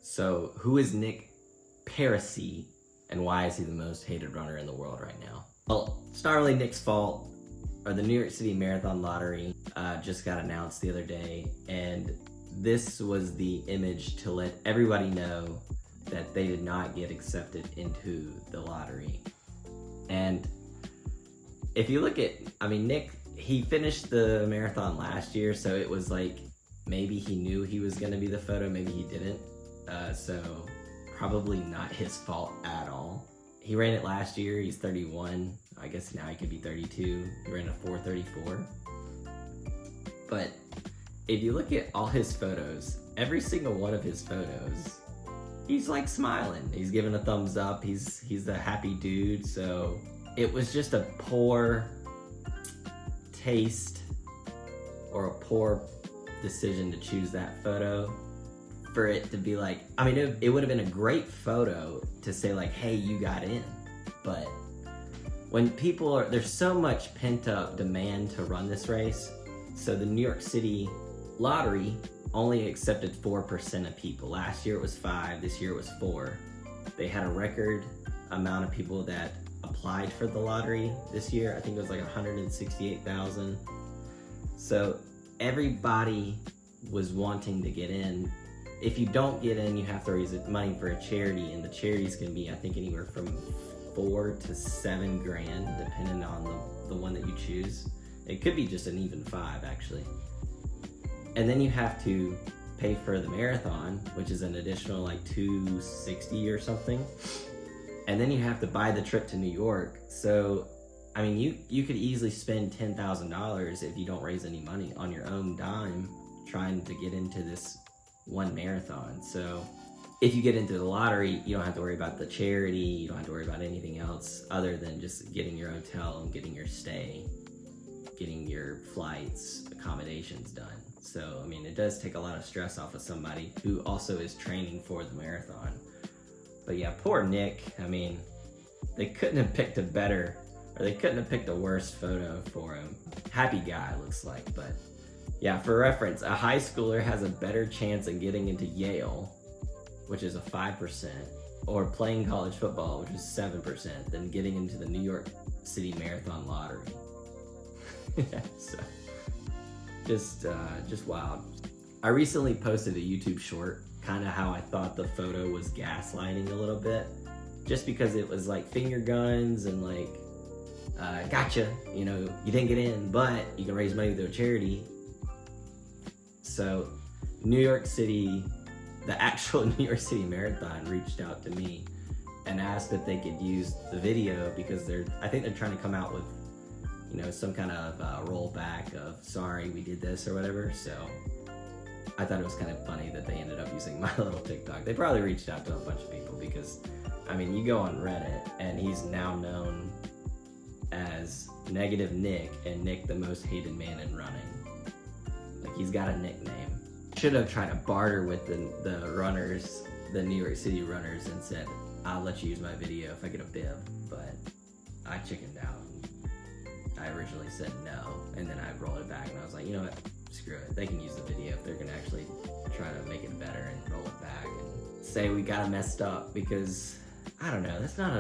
So, who is Nick Parisi, and why is he the most hated runner in the world right now? Well, it's not really Nick's fault. Or the New York City Marathon Lottery just got announced the other day, and this was the image to let everybody know that they did not get accepted into the lottery. And if you look at, Nick, he finished the marathon last year, so it was like maybe he knew he was going to be the photo, maybe he didn't. So probably not his fault at all. He ran it last year, he's 31. I guess now he could be 32. He ran a 4:34. But if you look at all his photos, every single one of his photos, he's like smiling. He's giving a thumbs up. He's a happy dude. So it was just a poor taste or a poor decision to choose that photo. For it to be like, it would have been a great photo to say like, hey, you got in. But when there's so much pent up demand to run this race. So the New York City Lottery only accepted 4% of people. Last year it was 5, this year it was 4. They had a record amount of people that applied for the lottery this year. I think it was like 168,000. So everybody was wanting to get in. If you don't get in, you have to raise money for a charity, and the charities can be, I think, anywhere from $4 to $7 grand, depending on the one that you choose. It could be just an even 5, actually. And then you have to pay for the marathon, which is an additional like $260 or something. And then you have to buy the trip to New York. So, you could easily spend $10,000 if you don't raise any money on your own dime trying to get into this one marathon. So if you get into the lottery, you don't have to worry about the charity, you don't have to worry about anything else other than just getting your hotel and getting your stay, getting your flights, accommodations done. So, it does take a lot of stress off of somebody who also is training for the marathon. But yeah, poor Nick. They couldn't have picked they couldn't have picked a worse photo for him. Happy guy, looks like, but yeah, for reference, a high schooler has a better chance of getting into Yale, which is a 5%, or playing college football, which is 7%, than getting into the New York City Marathon Lottery. So, just wild. I recently posted a YouTube short, kind of how I thought the photo was gaslighting a little bit, just because it was like finger guns and like, gotcha, you didn't get in, but you can raise money to a charity. So New York City, the actual New York City Marathon reached out to me and asked if they could use the video because I think they're trying to come out with, some kind of rollback of sorry we did this or whatever. So I thought it was kind of funny that they ended up using my little TikTok. They probably reached out to a bunch of people because, you go on Reddit and he's now known as Negative Nick and Nick the most hated man in running. Like, he's got a nickname. Should have tried to barter with the runners, the New York City runners, and said, I'll let you use my video if I get a bib. But I chickened out. I originally said no, and then I rolled it back, and I was like, you know what? Screw it. They can use the video if they're going to actually try to make it better and roll it back and say we got it messed up, because, I don't know, that's not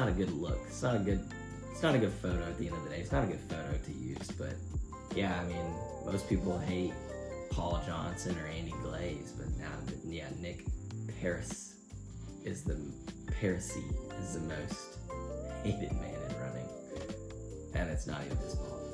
a good look. It's not a good photo at the end of the day. It's not a good photo to use, but yeah, most people hate Paul Johnson or Andy Glaze, but now, yeah, Nick Parisi is the most hated man in running, and it's not even his fault.